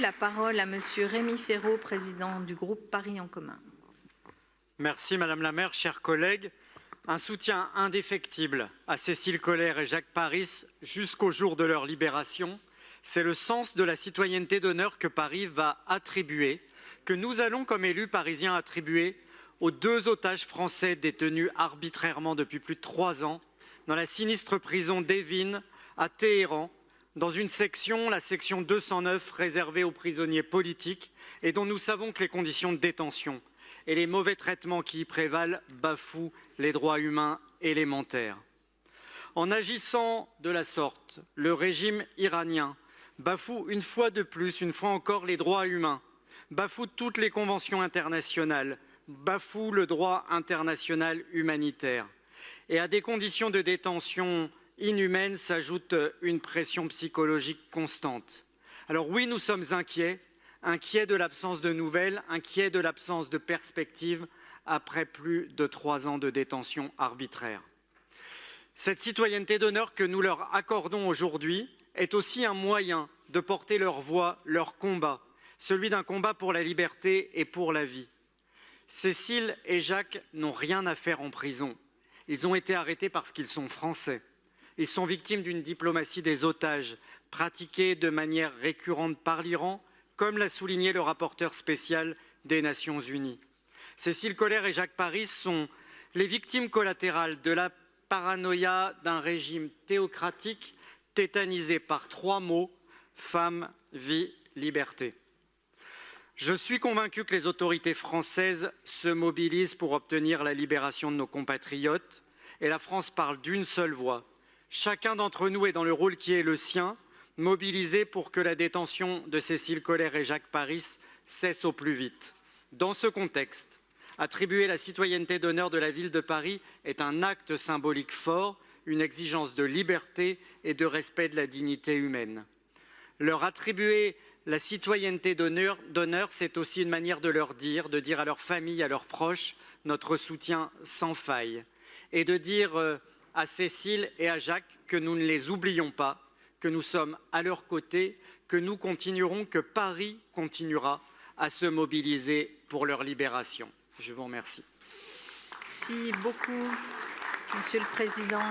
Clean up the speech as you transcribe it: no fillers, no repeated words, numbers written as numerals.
La parole à Monsieur Rémi Féraud, président du groupe Paris en commun. Merci Madame la maire, chers collègues. Un soutien indéfectible à Cécile Coller et Jacques Paris jusqu'au jour de leur libération. C'est le sens de la citoyenneté d'honneur que Paris va attribuer, que nous allons comme élus parisiens attribuer aux 2 otages français détenus arbitrairement depuis plus de 3 ans dans la sinistre prison d'Evin à Téhéran, dans une section, la section 209, réservée aux prisonniers politiques et dont nous savons que les conditions de détention et les mauvais traitements qui y prévalent bafouent les droits humains élémentaires. En agissant de la sorte, le régime iranien bafoue une fois de plus, une fois encore, les droits humains, bafoue toutes les conventions internationales, bafoue le droit international humanitaire. Et à des conditions de détention inhumaines s'ajoute une pression psychologique constante. Alors oui, nous sommes inquiets de l'absence de nouvelles, inquiets de l'absence de perspectives après plus de 3 ans de détention arbitraire. Cette citoyenneté d'honneur que nous leur accordons aujourd'hui est aussi un moyen de porter leur voix, leur combat, celui d'un combat pour la liberté et pour la vie. Cécile et Jacques n'ont rien à faire en prison. Ils ont été arrêtés parce qu'ils sont français. Ils sont victimes d'une diplomatie des otages pratiquée de manière récurrente par l'Iran, comme l'a souligné le rapporteur spécial des Nations Unies. Cécile Coller et Jacques Paris sont les victimes collatérales de la paranoïa d'un régime théocratique tétanisé par 3 mots, femme, vie, liberté. Je suis convaincu que les autorités françaises se mobilisent pour obtenir la libération de nos compatriotes et la France parle d'une seule voix. Chacun d'entre nous est dans le rôle qui est le sien, mobilisé pour que la détention de Cécile Coller et Jacques Paris cesse au plus vite. Dans ce contexte, attribuer la citoyenneté d'honneur de la ville de Paris est un acte symbolique fort, une exigence de liberté et de respect de la dignité humaine. Leur attribuer la citoyenneté d'honneur, c'est aussi une manière de dire à leurs familles, à leurs proches, notre soutien sans faille. Et de dire à Cécile et à Jacques que nous ne les oublions pas, que nous sommes à leur côté, que nous continuerons, que Paris continuera à se mobiliser pour leur libération. Je vous remercie. Merci beaucoup, Monsieur le Président.